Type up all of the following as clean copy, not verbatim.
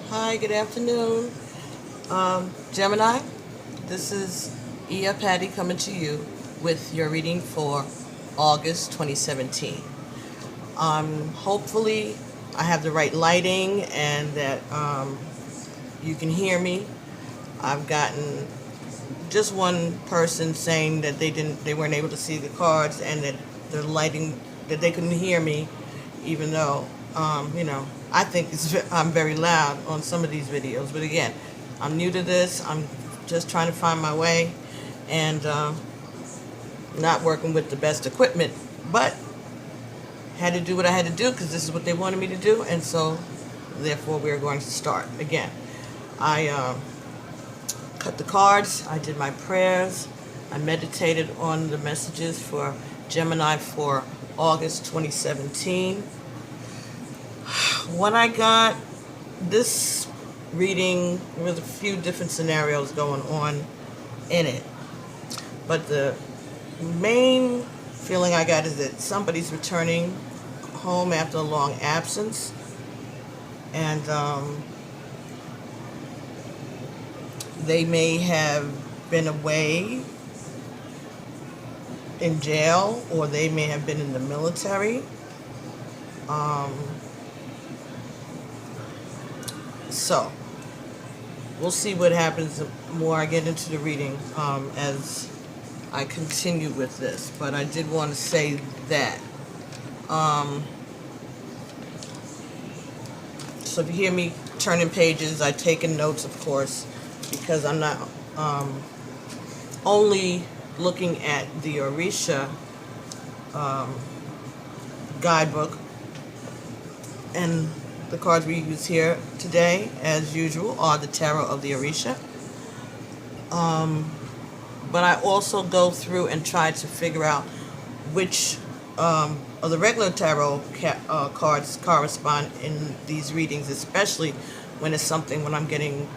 Hi, good afternoon. Gemini, this is Iya Patty coming to you with your reading for August 2017. Hopefully, I have the right lighting and that you can hear me. I've gotten just one person saying that they weren't able to see the cards and that the lighting that they couldn't hear me, even though I think I'm very loud on some of these videos. But again, I'm new to this. I'm just trying to find my way and not working with the best equipment, but had to do what I had to do because this is what they wanted me to do, and so therefore we're going to start again. I cut the cards, I did my prayers, I meditated on the messages for Gemini for August 2017. When I got this reading with a few different scenarios going on in it, but the main feeling I got is that somebody's returning home after a long absence, and they may have been away in jail, or they may have been in the military. So we'll see what happens the more I get into the reading as I continue with this. But I did want to say that. So if you hear me turning pages, I've taken notes, of course, because I'm not only looking at the Orisha guidebook, and the cards we use here today, as usual, are the Tarot of the Orisha. But I also go through and try to figure out which of the regular tarot cards correspond in these readings, especially when I'm getting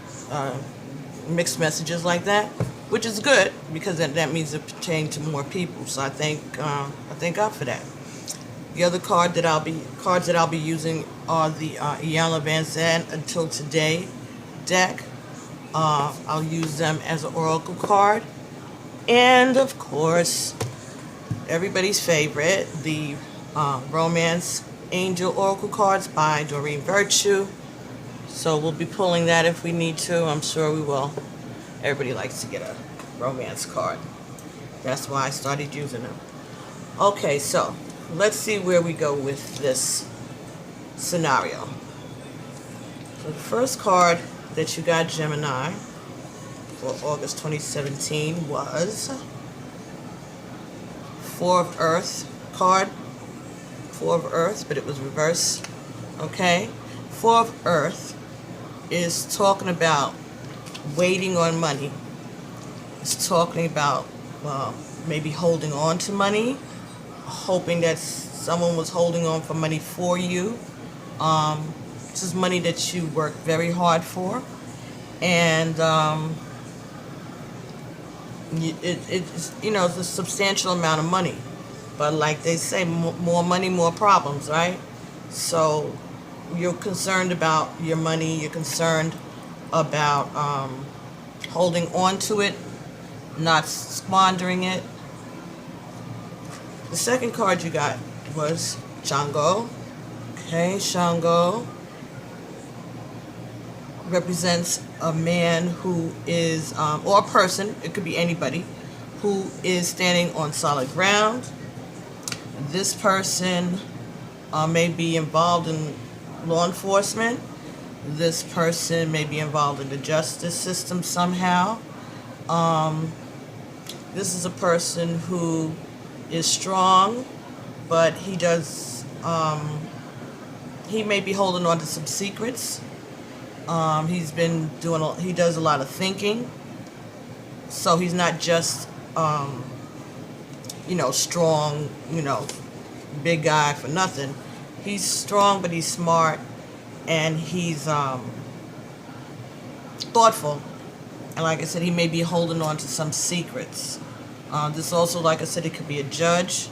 mixed messages like that, which is good because that means it pertains to more people. So I thank God for that. The other cards that I'll be using are the IyaArzulaEgun Until Today deck. I'll use them as an oracle card, and of course, everybody's favorite, the Romance Angel Oracle cards by Doreen Virtue. So we'll be pulling that if we need to. I'm sure we will. Everybody likes to get a romance card. That's why I started using them. Okay, so let's see where we go with this scenario. So the first card that you got, Gemini, for August 2017 was Four of Earth card. Four of Earth, but it was reversed. Okay? Four of Earth is talking about waiting on money. It's talking about maybe holding on to money, hoping that someone was holding on for money for you. This is money that you work very hard for, and it's a substantial amount of money. But like they say, more money, more problems, right? So you're concerned about your money. You're concerned about holding on to it, not squandering it. The second card you got was Shango. Okay, Shango represents a man who is, or a person, it could be anybody, who is standing on solid ground. This person may be involved in law enforcement. This person may be involved in the justice system somehow. This is a person who is strong, but he may be holding on to some secrets. He does a lot of thinking, so he's not just strong, big guy for nothing. He's strong, but he's smart, and he's thoughtful. And like I said, he may be holding on to some secrets. This also, like I said, it could be a judge.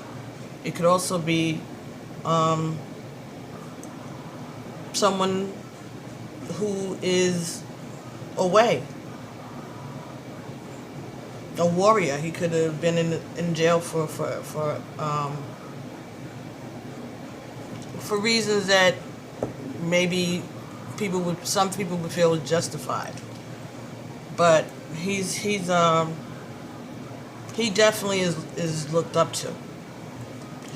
It could also be someone who is away. A warrior. He could have been in jail for reasons that maybe some people would feel was justified. But he definitely is looked up to.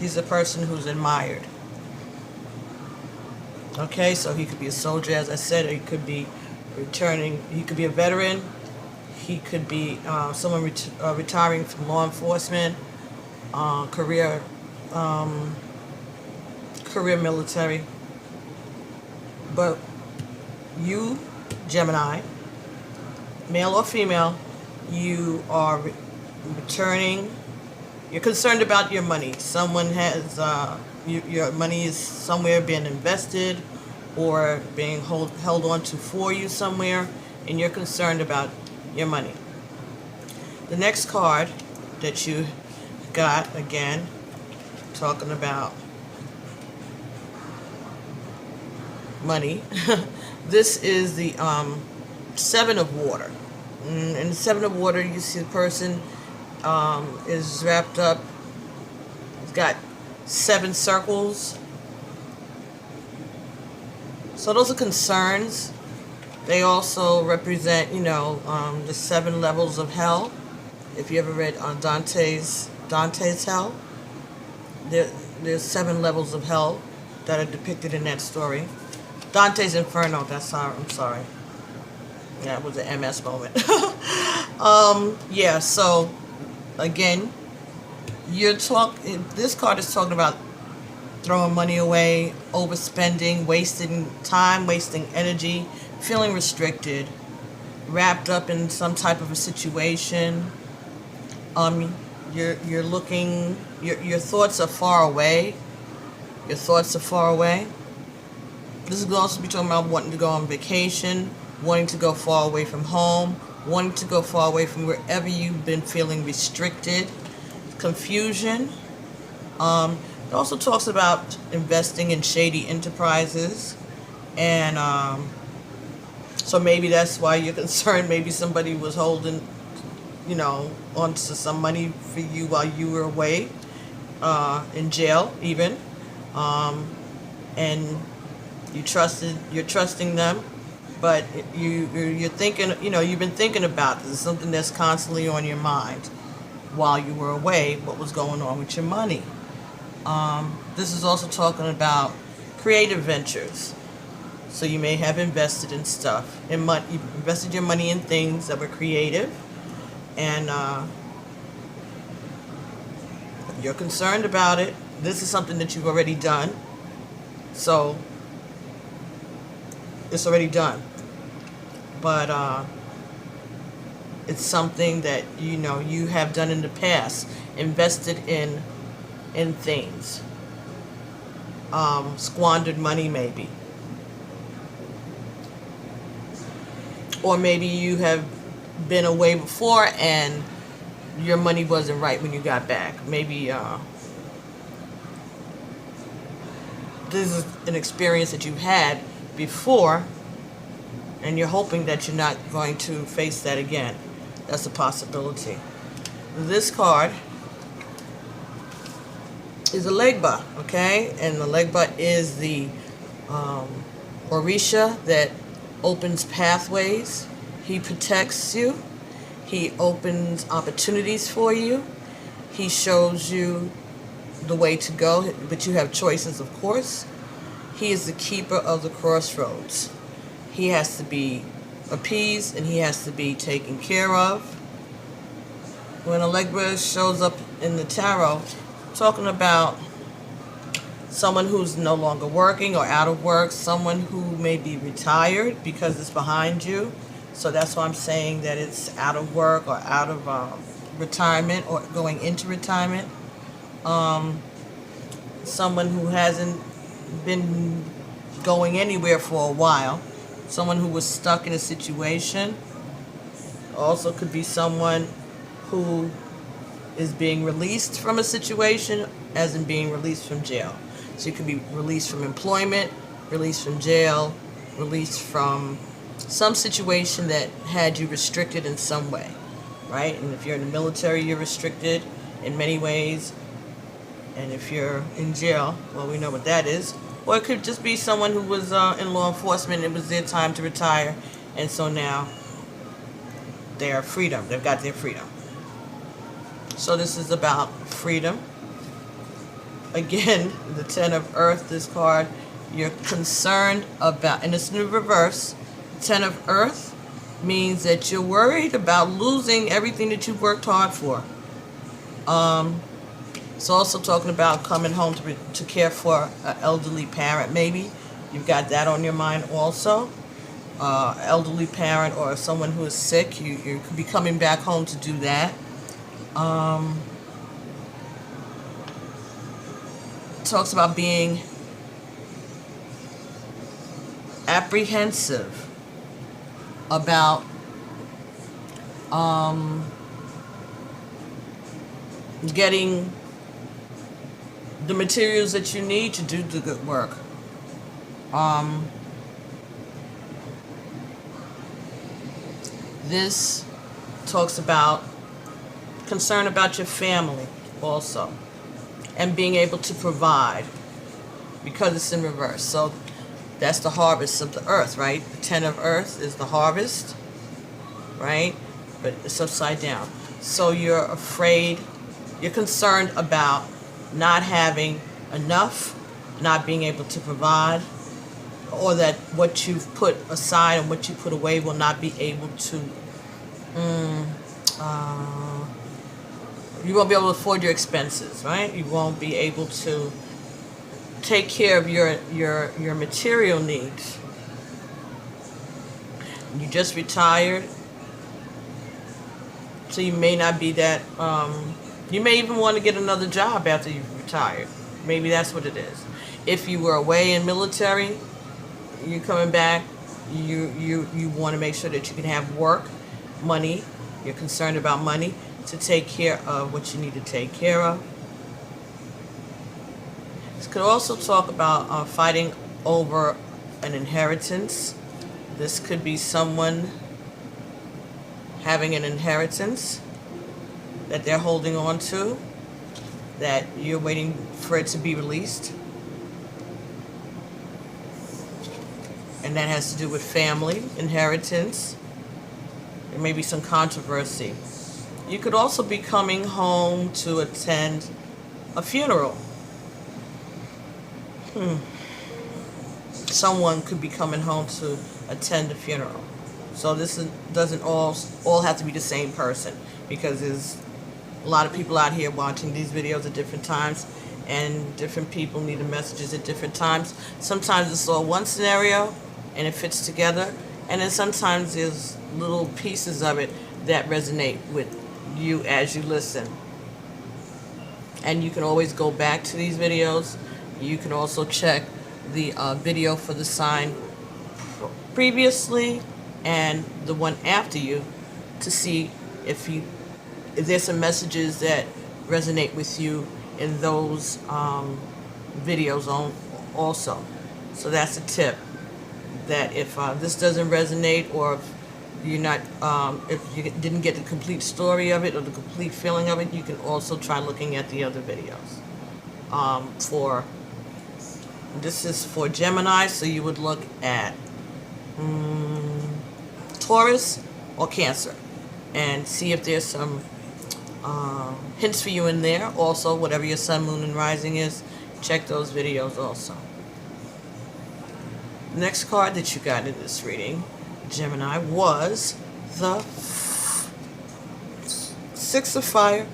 He's a person who's admired. Okay, so he could be a soldier, as I said, or he could be he could be a veteran, he could be someone retiring from law enforcement, career military. But you, Gemini, male or female, you are returning. You're concerned about your money. Someone has your money is somewhere being invested or being held on to for you somewhere, and you're concerned about your money. The next card that you got, again, talking about money. This is the Seven of Water. In the Seven of Water, you see the person is wrapped up. He's got 7 circles. So those are concerns. They also represent, the 7 levels of hell. If you ever read Dante's Hell, there's 7 levels of hell that are depicted in that story. Dante's Inferno. I'm sorry. Yeah, it was an MS moment. Yeah. So again, this card is talking about throwing money away, overspending, wasting time, wasting energy, feeling restricted, wrapped up in some type of a situation. You're looking. Your thoughts are far away. Your thoughts are far away. This is also be talking about wanting to go on vacation, wanting to go far away from home, wanting to go far away from wherever you've been feeling restricted, confusion. It also talks about investing in shady enterprises, and so maybe that's why you're concerned. Maybe somebody was holding, onto some money for you while you were away, in jail even, and you're trusting them, but you're thinking, you've been thinking about this. It's something that's constantly on your mind while you were away. What was going on with your money? This is also talking about creative ventures. So you may have invested in stuff, you invested your money in things that were creative, and you're concerned about it. This is something that you've already done. So it's already done. But it's something that you have done in the past, invested in things, squandered money maybe, or maybe you have been away before and your money wasn't right when you got back. Maybe this is an experience that you've had before, and you're hoping that you're not going to face that again. That's a possibility. This card is Elegba, okay? And Elegba is the Orisha that opens pathways. He protects you. He opens opportunities for you. He shows you the way to go, but you have choices, of course. He is the keeper of the crossroads. He has to be appeased and he has to be taken care of. When Elegba shows up in the tarot, talking about someone who's no longer working or out of work, someone who may be retired because it's behind you. So that's why I'm saying that it's out of work or out of retirement or going into retirement. Someone who hasn't been going anywhere for a while. Someone who was stuck in a situation. Also could be someone who is being released from a situation, as in being released from jail. So you could be released from employment, released from jail, released from some situation that had you restricted in some way, right? And if you're in the military, you're restricted in many ways. And if you're in jail, well, we know what that is. Or it could just be someone who was in law enforcement. It was their time to retire, and so now they're freedom. They've got their freedom. So this is about freedom. Again, the Ten of Earth, this card, you're concerned about, and it's in the reverse. Ten of Earth means that you're worried about losing everything that you've worked hard for. It's also talking about coming home to care for an elderly parent, maybe. You've got that on your mind also. Elderly parent or someone who is sick, you could be coming back home to do that. Talks about being apprehensive about getting the materials that you need to do the good work. This talks about concern about your family also, and being able to provide, because it's in reverse. So that's the harvest of the earth, right? The Ten of Earth is the harvest, right? But it's upside down. So you're afraid, you're concerned about not having enough, not being able to provide, or that what you've put aside and what you put away will not be able to, you won't be able to afford your expenses, right? You won't be able to take care of your material needs. You just retired, so you may not be that, you may even want to get another job after you've retired. Maybe that's what it is. If you were away in military, you're coming back, you want to make sure that you can have work, money, you're concerned about money to take care of what you need to take care of. This could also talk about fighting over an inheritance. This could be someone having an inheritance that they're holding on to, that you're waiting for it to be released. And that has to do with family, inheritance. There may be some controversy. You could also be coming home to attend a funeral. Someone could be coming home to attend a funeral. So this doesn't all have to be the same person, because there's a lot of people out here watching these videos at different times, and different people need the messages at different times. Sometimes it's all one scenario and it fits together, and then sometimes there's little pieces of it that resonate with you as you listen. And you can always go back to these videos. You can also check the video for the sign previously and the one after you to see if there's some messages that resonate with you in those videos also. So that's a tip, that if this doesn't resonate, or if you're not, if you didn't get the complete story of it or the complete feeling of it, you can also try looking at the other videos. This is for Gemini, so you would look at Taurus or Cancer and see if there's some hints for you in there. Also, whatever your sun, moon, and rising is, check those videos also. The next card that you got in this reading, Gemini, was the Six of Fire.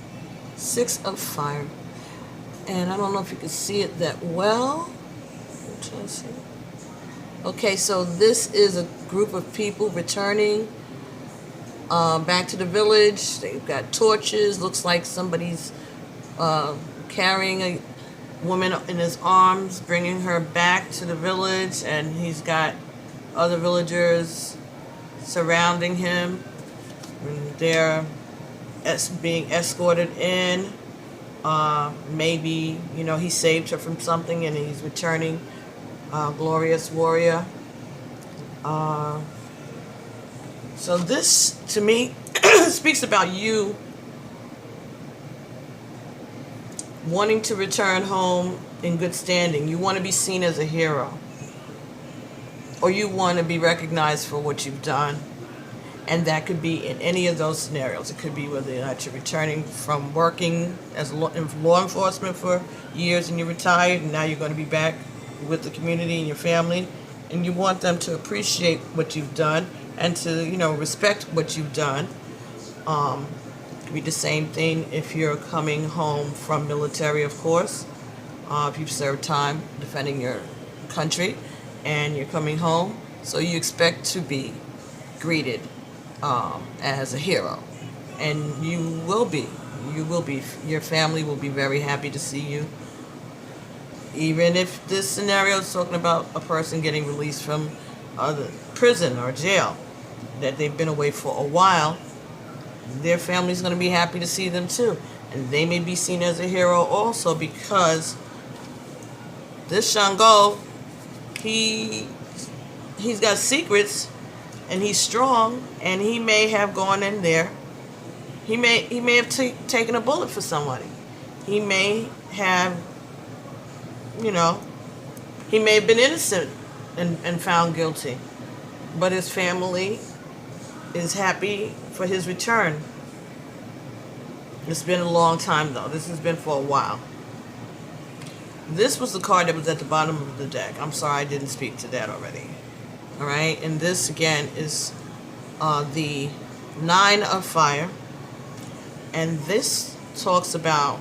Six of Fire. And I don't know if you can see it that well. Okay, so this is a group of people returning back to the village. They've got torches. Looks like somebody's carrying a woman in his arms, bringing her back to the village, and he's got other villagers surrounding him. And they're being escorted in. Maybe, he saved her from something and he's returning. Glorious warrior. So this, to me, speaks about you wanting to return home in good standing. You want to be seen as a hero. Or you want to be recognized for what you've done. And that could be in any of those scenarios. It could be whether or not you're returning from working as in law enforcement for years and you're retired and now you're going to be back with the community and your family. And you want them to appreciate what you've done and to, respect what you've done. It could be the same thing if you're coming home from military, of course. If you've served time defending your country and you're coming home, so you expect to be greeted as a hero. And you will be. Your family will be very happy to see you. Even if this scenario is talking about a person getting released from prison or jail, that they've been away for a while, their family's going to be happy to see them too. And they may be seen as a hero also because this Shango, he's got secrets and he's strong, and he may have gone in there. He may have taken a bullet for somebody. He may have, he may have been innocent and found guilty. But his family is happy for his return. It's been a long time, though. This has been for a while. This was the card that was at the bottom of the deck. I'm sorry I didn't speak to that already. All right, and this, again, is the Nine of Fire. And this talks about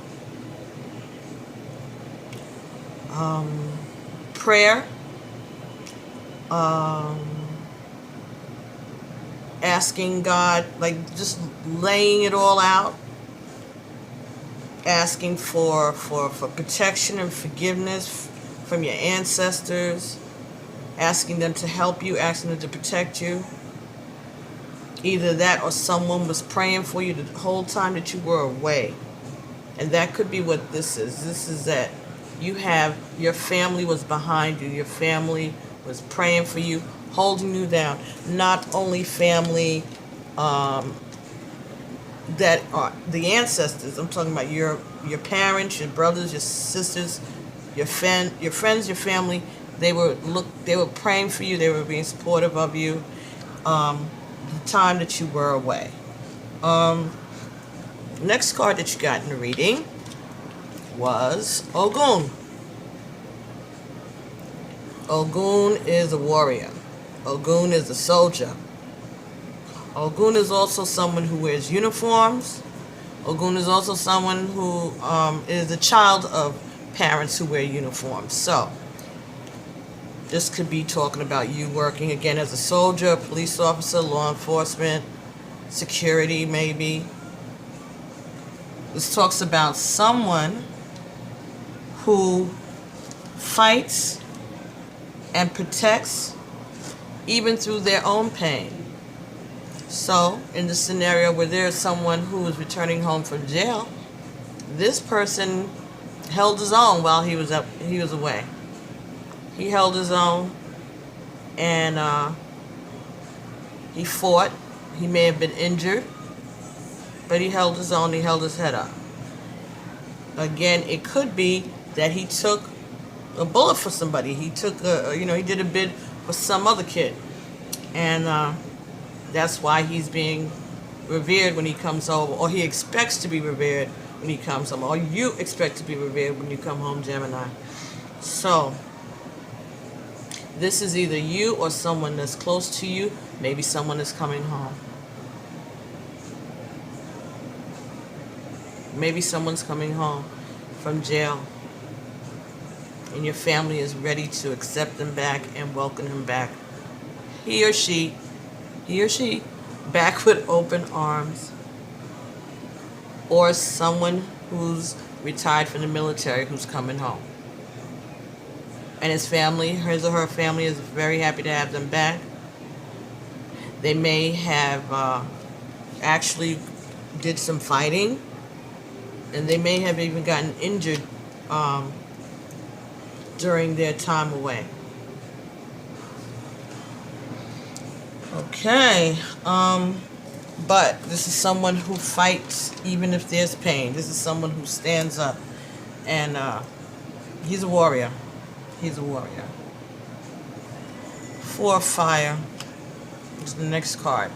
prayer, asking God, like just laying it all out, asking for protection and forgiveness from your ancestors, asking them to help you, asking them to protect you. Either that or someone was praying for you the whole time that you were away. And that could be what this is. This is that your family was behind you. Your family was praying for you, holding you down. Not only family that are the ancestors. I'm talking about your parents, your brothers, your sisters, your friends, your family. They were praying for you. They were being supportive of you. The time that you were away. Next card that you got in the reading was Ogun. Ogun is a warrior. Ogun is a soldier. Ogun is also someone who wears uniforms. Ogun is also someone who is a child of parents who wear uniforms. So, this could be talking about you working, again, as a soldier, a police officer, law enforcement, security, maybe. This talks about someone who fights and protects even through their own pain. So, in the scenario where there's someone who is returning home from jail, this person held his own while he was away. He held his own, and he fought. He may have been injured, but he held his own. He held his head up. Again, it could be that he took a bullet for somebody. He took he did a bid for some other kid, and that's why he's being revered when he comes home, or he expects to be revered when he comes home, or you expect to be revered when you come home, Gemini. So, this is either you or someone that's close to you. Maybe someone is coming home. Maybe someone's coming home from jail, and your family is ready to accept them back and welcome him back. He or she, back with open arms. Or someone who's retired from the military who's coming home. And his family, his or her family, is very happy to have them back. They may have actually did some fighting, and they may have even gotten injured during their time away. Okay. But this is someone who fights even if there's pain. This is someone who stands up, and he's a warrior. He's a warrior. 4 of Fire is the next card.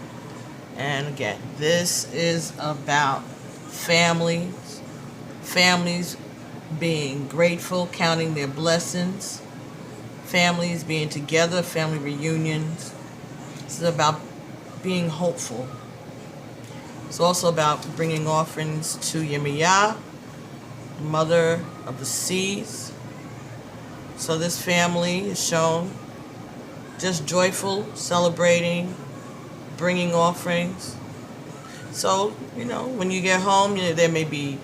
And again, this is about families being grateful, counting their blessings, families being together, family reunions. This is about being hopeful. It's also about bringing offerings to Yemiya, the mother of the seas. So this family is shown just joyful, celebrating, bringing offerings. So, when you get home, there may be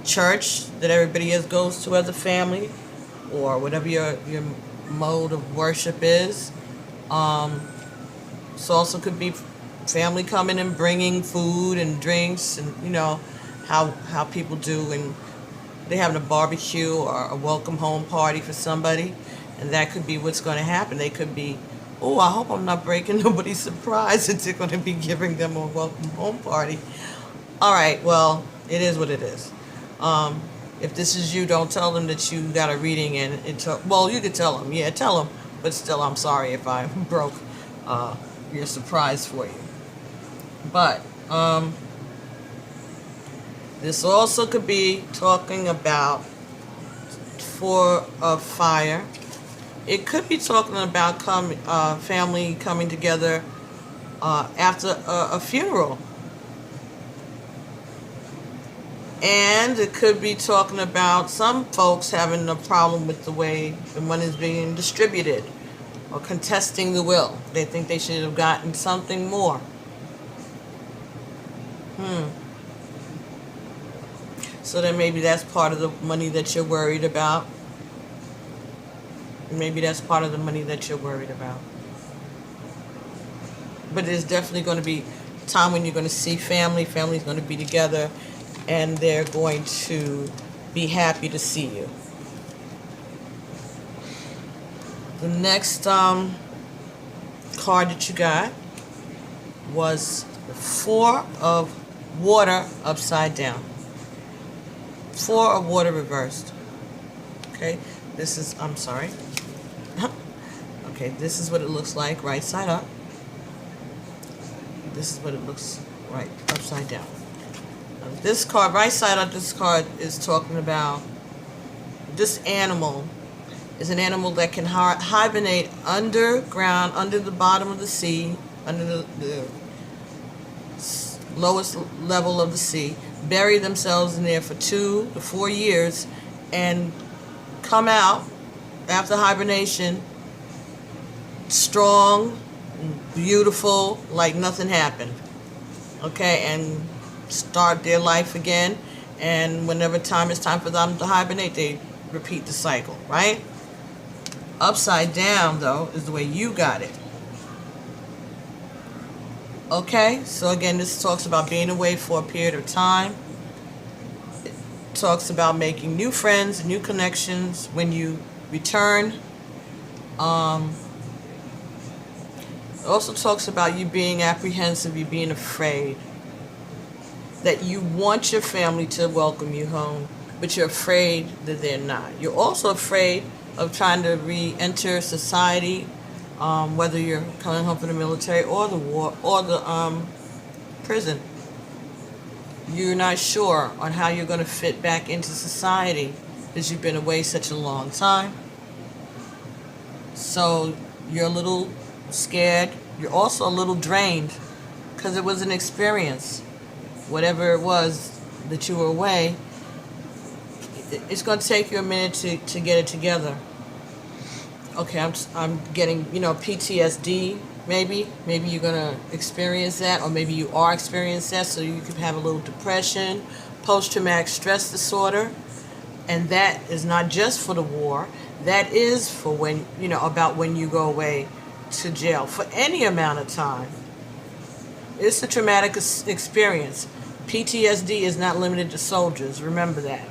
church that everybody else goes to as a family, or whatever your mode of worship is. So also could be family coming and bringing food and drinks, and how people do, and they're having a barbecue or a welcome home party for somebody, and that could be what's going to happen. They could be, oh, I hope I'm not breaking nobody's surprise that they're going to be giving them a welcome home party. All right, well, it is what it is. If this is you, don't tell them that you got a reading and well, you could tell them. Yeah, tell them. But still, I'm sorry if I broke your surprise for you. But this also could be talking about 4 of Fire. It could be talking about family coming together after a funeral. And it could be talking about some folks having a problem with the way the money is being distributed, or contesting the will. They think they should have gotten something more. So then maybe that's part of the money that you're worried about. Maybe that's part of the money that you're worried about. But there's definitely going to be time when you're going to see family. Family's going to be together, and they're going to be happy to see you. The next card that you got was the 4 of Water upside down. 4 of Water reversed. Okay, this is, I'm sorry. Okay, this is what it looks like right side up. This is what it looks right upside down. This card, right side up, this card is talking about this animal is an animal that can hibernate underground, under the bottom of the sea, under the lowest level of the sea, bury themselves in there for 2 to 4 years, and come out after hibernation strong, beautiful, like nothing happened. Okay, and start their life again, and whenever it's time for them to hibernate, they repeat the cycle, right? Upside down, though, is the way you got it. Okay, so again, this talks about being away for a period of time. It talks about making new friends, new connections when you return. It also talks about you being apprehensive, you being afraid, that you want your family to welcome you home, but you're afraid that they're not. You're also afraid of trying to re-enter society, whether you're coming home from the military or the war or the prison. You're not sure on how you're going to fit back into society because you've been away such a long time. So you're a little scared. You're also a little drained because it was an experience. Whatever it was that you were away, it's going to take you a minute to get it together. Okay, I'm getting, PTSD, maybe you're going to experience that, or maybe you are experiencing that, so you could have a little depression, post-traumatic stress disorder, and that is not just for the war, that is for when, about when you go away to jail, for any amount of time. It's a traumatic experience. PTSD is not limited to soldiers, remember that.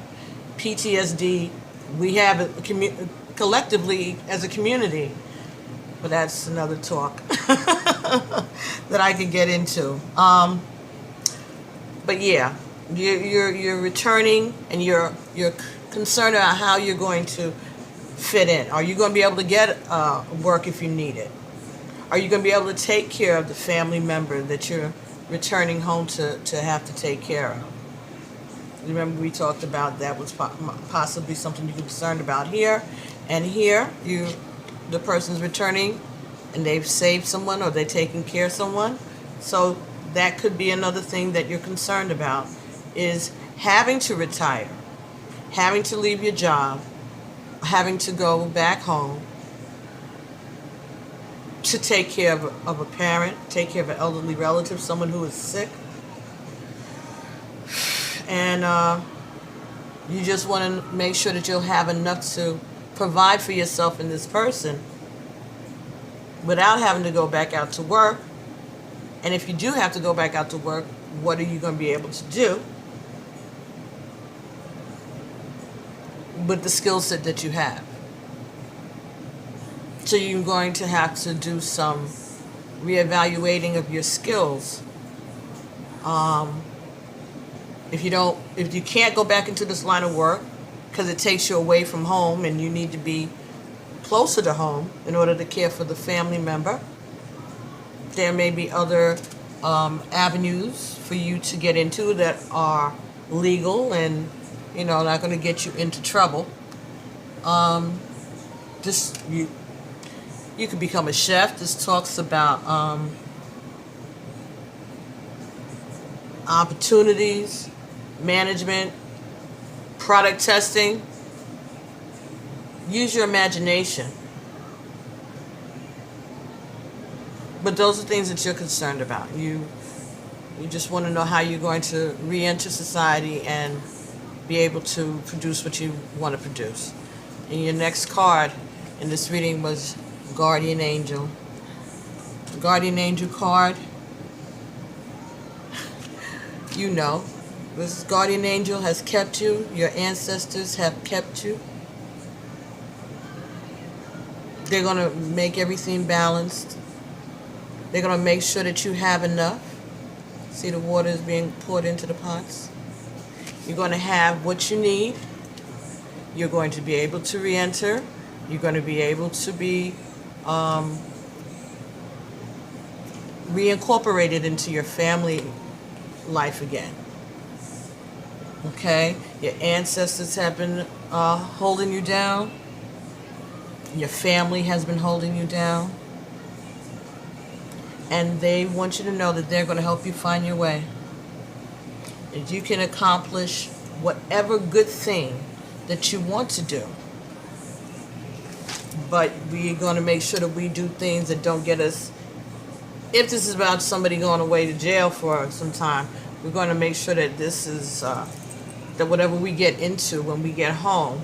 PTSD, we have it collectively as a community. but that's another talk that I could get into. But yeah, you're returning, and you're concerned about how you're going to fit in. Are you going to be able to get work if you need it? Are you going to be able to take care of the family member that you're returning home to have to take care of? Remember, we talked about that was possibly something you're concerned about here. And here, the person's returning, and they've saved someone, or they're taking care of someone. So that could be another thing that you're concerned about, is having to retire, having to leave your job, having to go back home to take care of a parent, take care of an elderly relative, someone who is sick. And you just want to make sure that you'll have enough to provide for yourself and this person without having to go back out to work. And if you do have to go back out to work, what are you going to be able to do with the skill set that you have? So you're going to have to do some reevaluating of your skills. If you can't go back into this line of work because it takes you away from home, and you need to be closer to home in order to care for the family member, there may be other avenues for you to get into that are legal and, not going to get you into trouble. You could become a chef. This talks about opportunities, management, product testing. Use your imagination. But those are things that you're concerned about. You just want to know how you're going to re-enter society and be able to produce what you want to produce. And your next card in this reading was Guardian Angel. The Guardian Angel card, this Guardian Angel has kept you. Your ancestors have kept you. They're going to make everything balanced. They're going to make sure that you have enough. See, the water is being poured into the pots. You're going to have what you need. You're going to be able to re-enter. You're going to be able to be reincorporated into your family life again. Okay? Your ancestors have been holding you down. Your family has been holding you down. And they want you to know that they're going to help you find your way. That you can accomplish whatever good thing that you want to do. But we're going to make sure that we do things that don't get us. If this is about somebody going away to jail for some time, we're going to make sure that this is, that whatever we get into when we get home,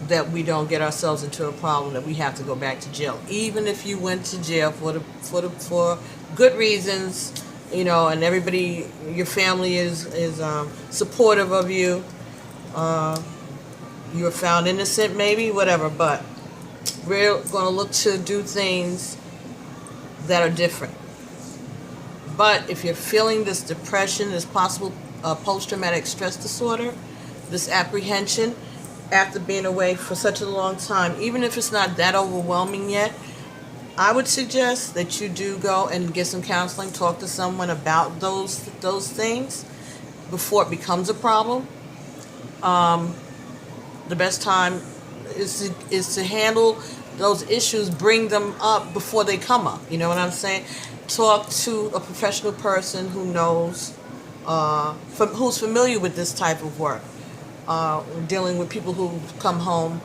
that we don't get ourselves into a problem that we have to go back to jail. Even if you went to jail for good reasons, and everybody, your family is supportive of you. You were found innocent, maybe, whatever. But we're going to look to do things that are different. But if you're feeling this depression, this possible post-traumatic stress disorder, this apprehension after being away for such a long time, even if it's not that overwhelming yet, I would suggest that you do go and get some counseling, talk to someone about those things before it becomes a problem. The best time is to handle those issues, bring them up before they come up. You know what I'm saying? Talk to a professional person who knows, who's familiar with this type of work. Dealing with people who come home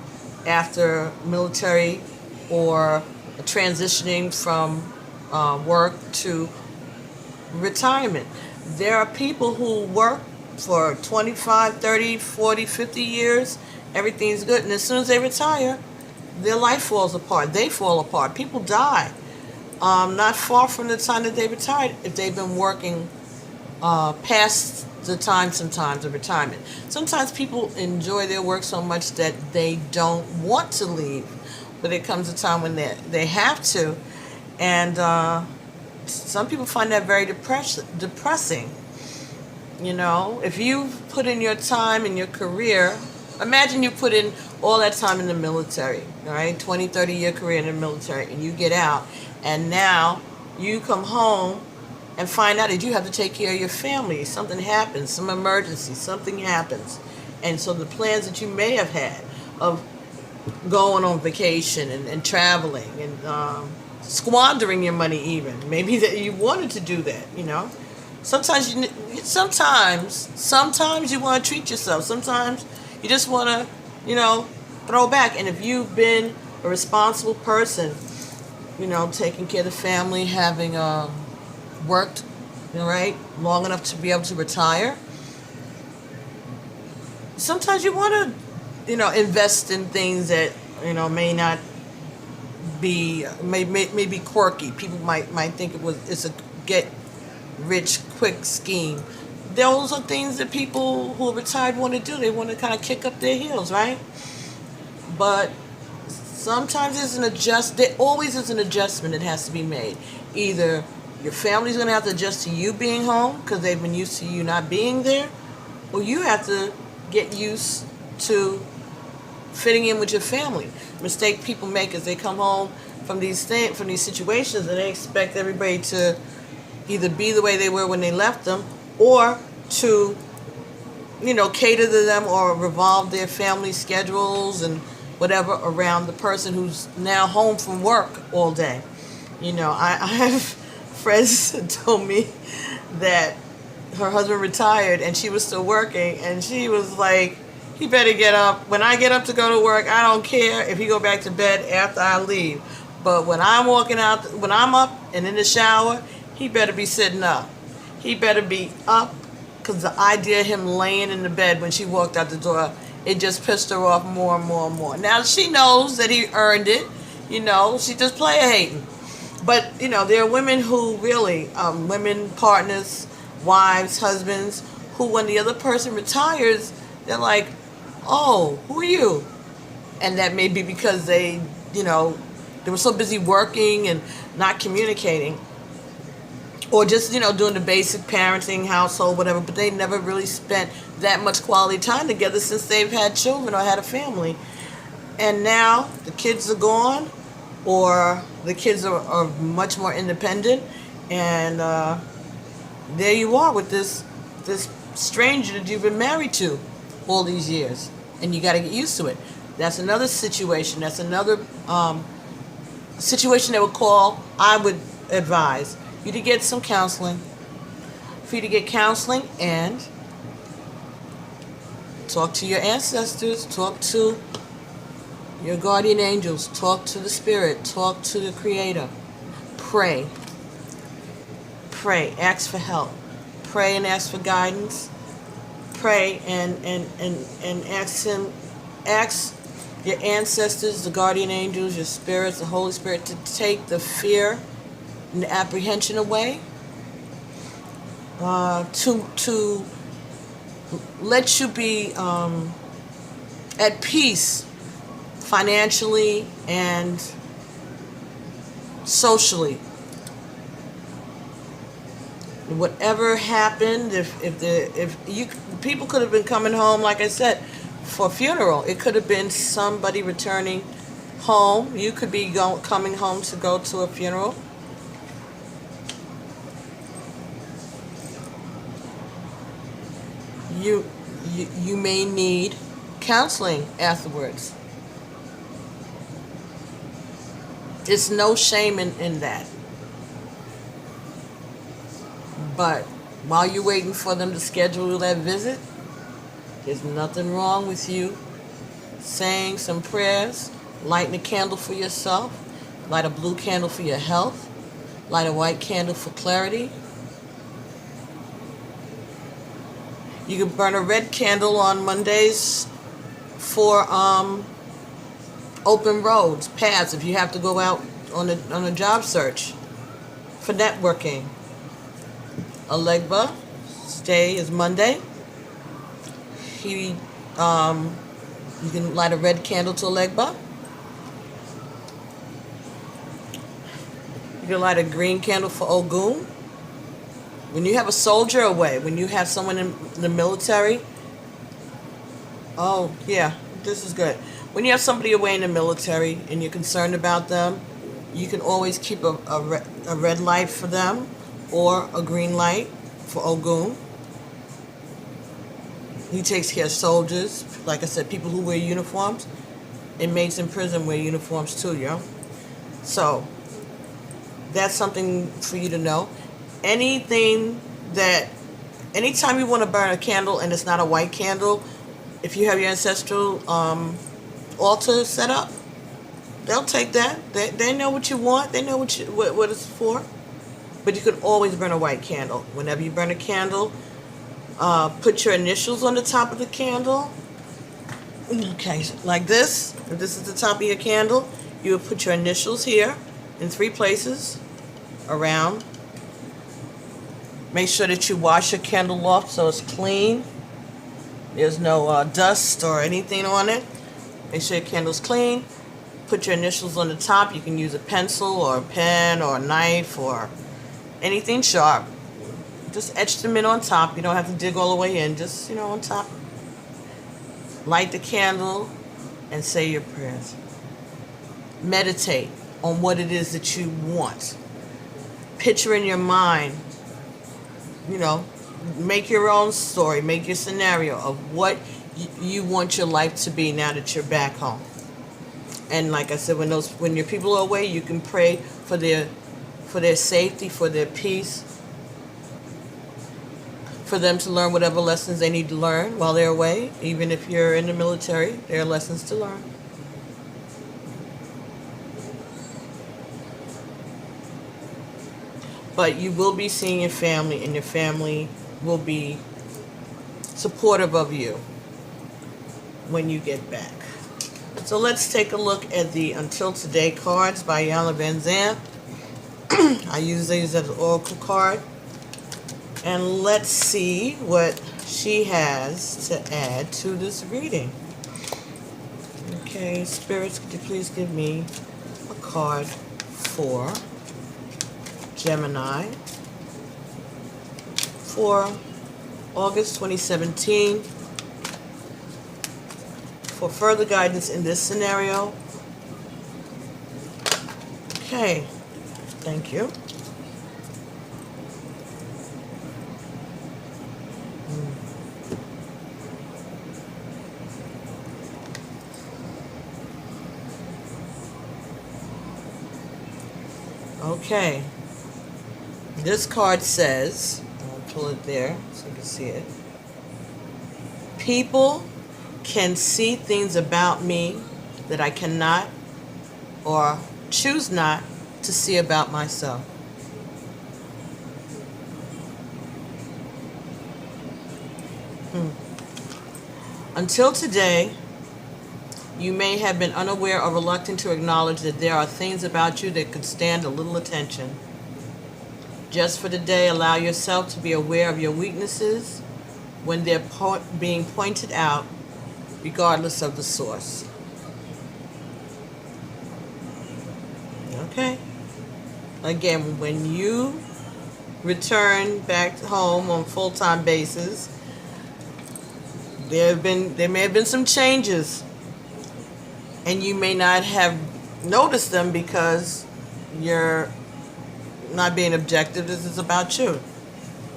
after military or transitioning from work to retirement. There are people who work for 25, 30, 40, 50 years. Everything's good. And as soon as they retire, their life falls apart. They fall apart. People die not far from the time that they retired if they've been working past the time sometimes of retirement. Sometimes people enjoy their work so much that they don't want to leave but there comes a time when they have to, and some people find that very depressing. You know, if you've put in your time in your career, imagine you put in all that time in the military, all right, 20, 30-year career in the military, and you get out, and now you come home and find out that you have to take care of your family. Something happens, some emergency, something happens. And so the plans that you may have had of going on vacation and traveling and squandering your money even, maybe that you wanted to do that, you know. Sometimes you want to treat yourself. Sometimes you just want to, you know, throw back. And if you've been a responsible person, you know, taking care of the family, having worked, you know, right, long enough to be able to retire, sometimes you want to, you know, invest in things that, you know, may not be, may be quirky. People might think it's a get rich quick scheme. Those are things that people who are retired want to do. They want to kind of kick up their heels, right? But sometimes there always is an adjustment that has to be made. Either your family's going to have to adjust to you being home because they've been used to you not being there, or you have to get used to fitting in with your family. Mistake people make is they come home from these situations and they expect everybody to either be the way they were when they left them, or to, you know, cater to them or revolve their family schedules and whatever around the person who's now home from work all day. You know, I have friends that told me that her husband retired and she was still working, and she was like, he better get up. When I get up to go to work, I don't care if he go back to bed after I leave. But when I'm up and in the shower, he better be sitting up. He better be up, because the idea of him laying in the bed when she walked out the door, it just pissed her off more and more and more. Now she knows that he earned it. You know, she just play hating. But, you know, there are women who really, women, partners, wives, husbands, who when the other person retires, they're like, oh, who are you? And that may be because they, you know, they were so busy working and not communicating, or just, you know, doing the basic parenting, household, whatever, but they never really spent that much quality time together since they've had children or had a family. And now the kids are gone, or the kids are much more independent, and there you are with this stranger that you've been married to all these years, and you got to get used to it. That's another situation. That's another situation I would advise you to get some counseling. For you to get counseling and talk to your ancestors, talk to your guardian angels, talk to the spirit, talk to the creator. Pray. Pray. Ask for help. Pray and ask for guidance. Pray and ask your ancestors, the guardian angels, your spirits, the Holy Spirit, to take the fear and the apprehension away, to let you be at peace financially and socially. Whatever happened, if people could have been coming home, like I said, for a funeral, it could have been somebody returning home. You could be coming home to go to a funeral. You may need counseling afterwards. There's no shame in that. But while you're waiting for them to schedule that visit, there's nothing wrong with you saying some prayers, lighting a candle for yourself, light a blue candle for your health, light a white candle for clarity. You can burn a red candle on Mondays for open roads, paths, if you have to go out on a job search, for networking. Elegba, today is Monday. You can light a red candle to Elegba. You can light a green candle for Ogun. When you have a soldier away, when you have someone in the military, oh yeah, this is good. When you have somebody away in the military and you're concerned about them, you can always keep a red light for them or a green light for Ogun. He takes care of soldiers. Like I said, people who wear uniforms. Inmates in prison wear uniforms too, yo. So, that's something for you to know. Anytime you want to burn a candle and it's not a white candle, if you have your ancestral altar set up, they'll take that. They know what you want. They know what it's for. But you can always burn a white candle. Whenever you burn a candle, put your initials on the top of the candle. Okay, like this. If this is the top of your candle, you would put your initials here in 3 places around. Make sure that you wash your candle off so it's clean. There's no dust or anything on it. Make sure your candle's clean. Put your initials on the top. You can use a pencil or a pen or a knife or anything sharp. Just etch them in on top. You don't have to dig all the way in. Just, on top. Light the candle and say your prayers. Meditate on what it is that you want. Picture in your mind. Make your own story. Make your scenario of what you want your life to be now that you're back home. And like I said, when your people are away, you can pray for their safety, for their peace, for them to learn whatever lessons they need to learn while they're away. Even if you're in the military, there are lessons to learn. But you will be seeing your family, and your family will be supportive of you when you get back. So let's take a look at the Until Today cards by Iyanla Vanzant. I use these as an oracle card. And let's see what she has to add to this reading. Okay, spirits, could you please give me a card for Gemini for August 2017 for further guidance in this scenario. Okay, thank you. Okay, this card says, I'll pull it there so you can see it. People can see things about me that I cannot or choose not to see about myself. Until today, you may have been unaware or reluctant to acknowledge that there are things about you that could stand a little attention. Just for the day, allow yourself to be aware of your weaknesses when they're being pointed out, regardless of the source. Okay? Again, when you return back home on a full-time basis, there may have been some changes, and you may not have noticed them because you're not being objective. This is about you.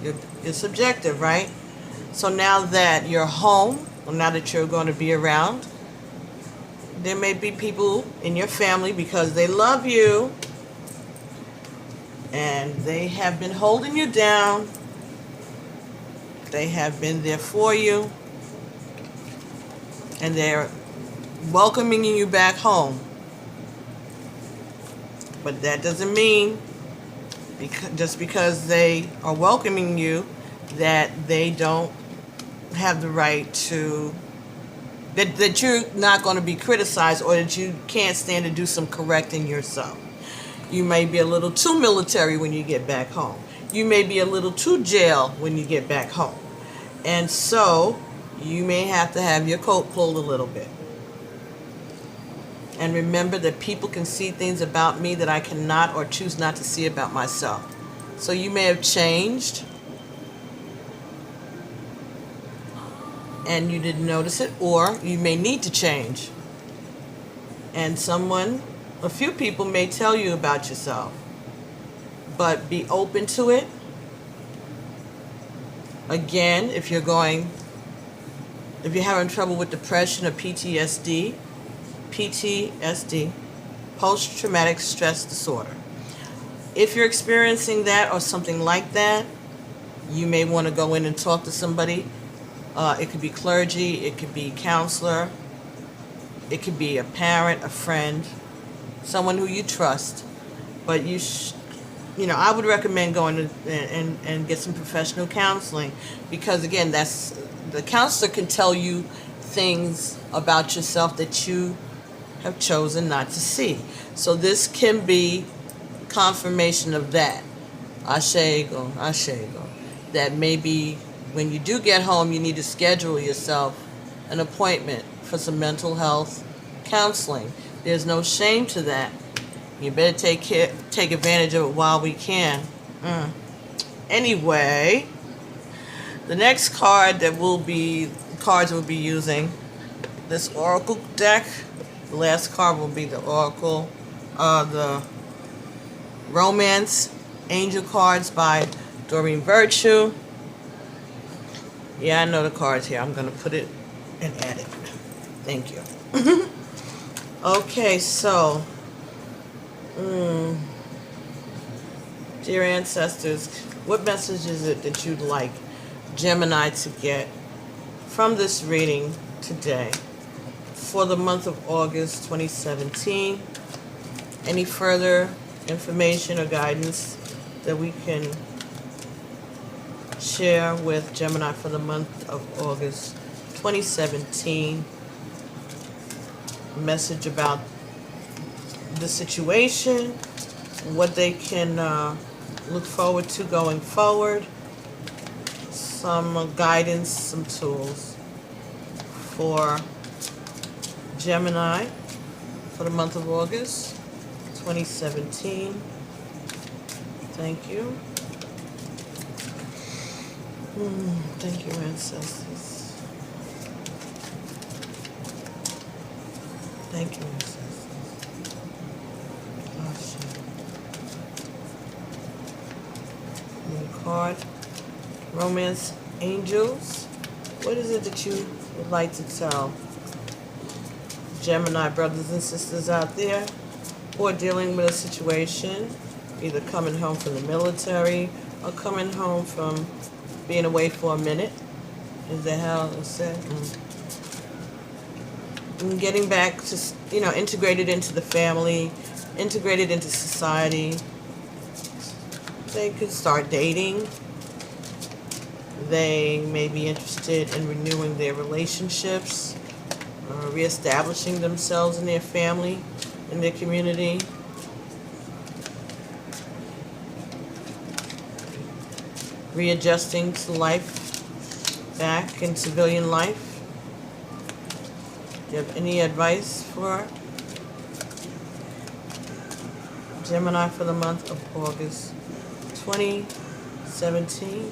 You're subjective, right? So now that you're home, or now that you're going to be around, there may be people in your family, because they love you and they have been holding you down. They have been there for you, and they're welcoming you back home. But that doesn't mean just because they are welcoming you that they don't have the right to, that you're not going to be criticized, or that you can't stand to do some correcting yourself. You may be a little too military when you get back home. You may be a little too jail when you get back home. And so you may have to have your coat pulled a little bit. And remember that people can see things about me that I cannot or choose not to see about myself. So you may have changed and you didn't notice it, or you may need to change. And a few people may tell you about yourself, but be open to it. Again, if you're having trouble with depression or PTSD, post-traumatic stress disorder. If you're experiencing that or something like that, you may want to go in and talk to somebody. It could be clergy, it could be counselor, it could be a parent, a friend, someone who you trust. But I would recommend going and get some professional counseling, because again, the counselor can tell you things about yourself that you have chosen not to see. So this can be confirmation of that. IyaArzulaEgun, IyaArzulaEgun. That maybe when you do get home, you need to schedule yourself an appointment for some mental health counseling. There's no shame to that. You better take advantage of it while we can. Anyway, the next cards we'll be using, this Oracle deck. The last card will be the Oracle, the Romance Angel cards by Doreen Virtue. Yeah, I know the cards here. I'm going to put it and add it. Thank you. Okay, so, dear ancestors, what message is it that you'd like Gemini to get from this reading today for the month of August 2017? Any further information or guidance that we can share with Gemini for the month of August 2017? Message about the situation, what they can look forward to going forward, some guidance, some tools for Gemini for the month of August 2017. Thank you. Thank you, ancestors. Thank you, ancestors. New card. Romance Angels. What is it that you would like to tell Gemini brothers and sisters out there who are dealing with a situation, either coming home from the military or coming home from being away for a minute? Is that how it's said? And getting back to, integrated into the family, integrated into society. They could start dating. They may be interested in renewing their relationships, reestablishing themselves in their family, in their community. Readjusting to life back in civilian life. Do you have any advice for Gemini for the month of August 2017?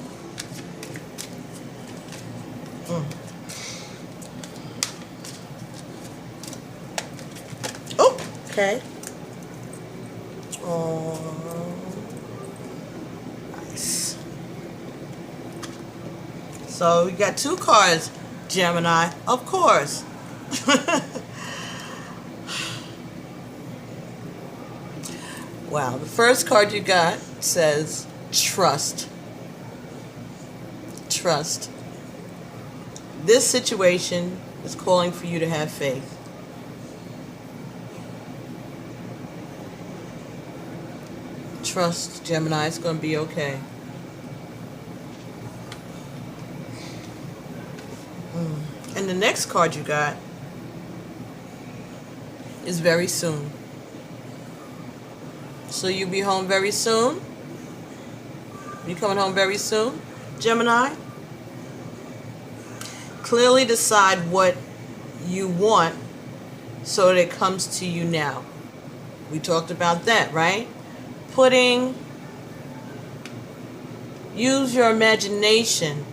Oh, okay. Oh, nice. So we got two cards, Gemini, of course. Wow, the first card you got says trust. Trust. This situation is calling for you to have faith. Trust, Gemini, it's going to be okay. And the next card you got is very soon. So you'll be home very soon? You coming home very soon, Gemini? Clearly decide what you want so that it comes to you now. We talked about that, right? Use your imagination.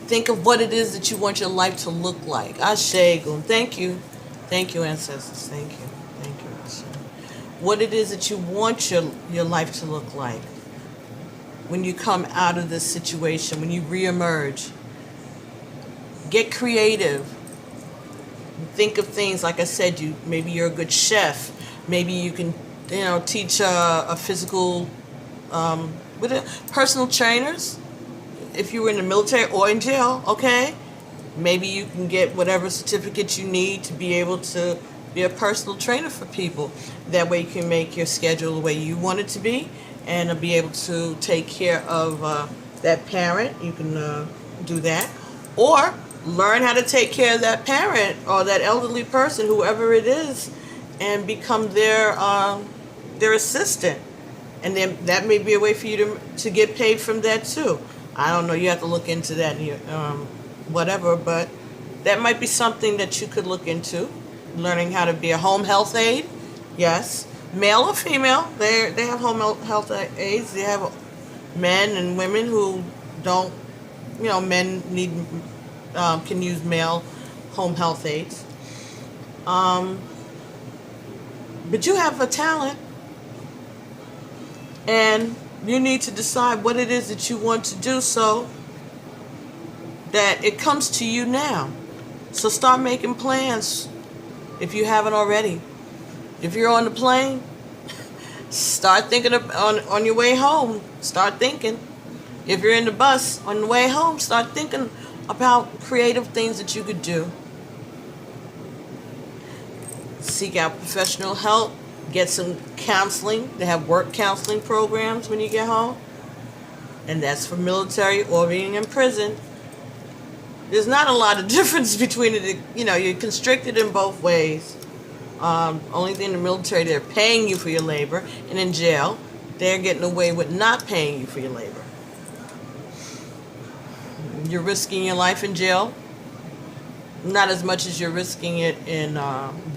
Think of what it is that you want your life to look like. IyaArzulaEgun. Thank you. Thank you, ancestors. Thank you. Thank you, Orisha. What it is that you want your life to look like when you come out of this situation, when you reemerge. Get creative. Think of things, like I said, maybe you're a good chef. Maybe you can, teach a physical, personal trainers. If you were in the military or in jail, okay? Maybe you can get whatever certificate you need to be able to be a personal trainer for people. That way you can make your schedule the way you want it to be and be able to take care of that parent. You can do that. Or learn how to take care of that parent or that elderly person, whoever it is, and become their assistant. And then that may be a way for you to get paid from that too. I don't know. You have to look into that, whatever. But that might be something that you could look into. Learning how to be a home health aide. Yes, male or female. They have home health aides. They have men and women who don't. Men can use male home health aides. But you have a talent, and you need to decide what it is that you want to do so that it comes to you now. So start making plans if you haven't already. If you're on the plane, start thinking on your way home. Start thinking. If you're in the bus on the way home, start thinking about creative things that you could do. Seek out professional help. Get some counseling. They have work counseling programs when you get home. And that's for military or being in prison. There's not a lot of difference between it. You're constricted in both ways. Only thing in the military, they're paying you for your labor. And in jail, they're getting away with not paying you for your labor. You're risking your life in jail. Not as much as you're risking it in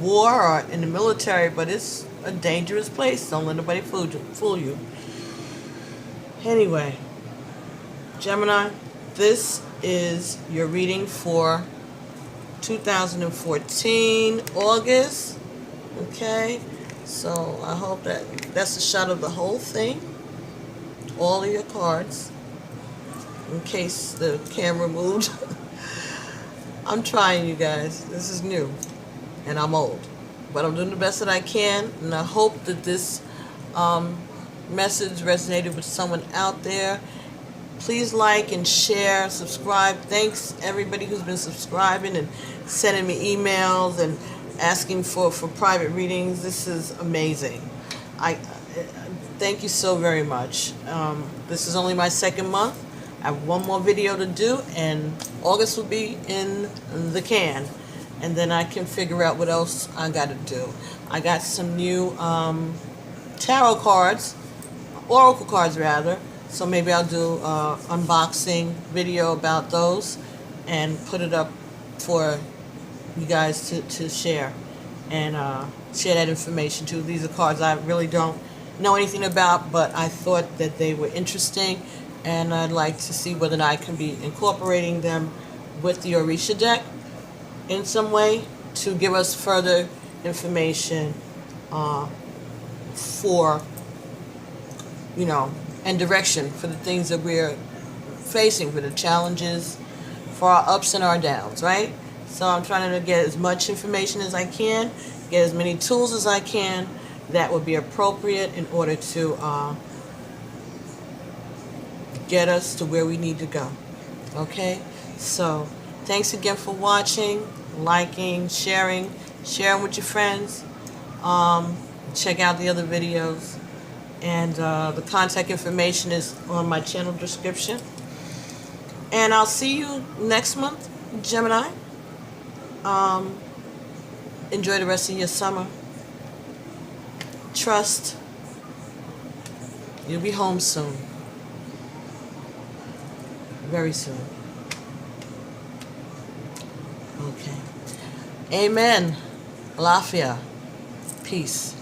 war or in the military, but it's a dangerous place. Don't let nobody fool you. Anyway, Gemini, this is your reading for 2014, August. Okay, so I hope that's a shot of the whole thing, all of your cards, in case the camera moved. I'm trying, you guys. This is new, and I'm old, but I'm doing the best that I can, and I hope that this message resonated with someone out there. Please like and share, subscribe. Thanks everybody who's been subscribing and sending me emails and asking for private readings. This is amazing. I thank you so very much. This is only my second month. I have one more video to do, and August will be in the can. And then I can figure out what else I got to do. I got some new tarot cards, oracle cards rather. So maybe I'll do an unboxing video about those and put it up for you guys to share and share that information too. These are cards I really don't know anything about, but I thought that they were interesting, and I'd like to see whether or not I can be incorporating them with the Orisha deck in some way to give us further information for, and direction for the things that we're facing, for the challenges, for our ups and our downs, right? So I'm trying to get as much information as I can, get as many tools as I can that would be appropriate in order to get us to where we need to go. Okay? So thanks again for watching, liking, sharing with your friends. Check out the other videos. And the contact information is on my channel description. And I'll see you next month, Gemini. Enjoy the rest of your summer. Trust. You'll be home soon. Very soon. Okay. Amen. Alafia, peace.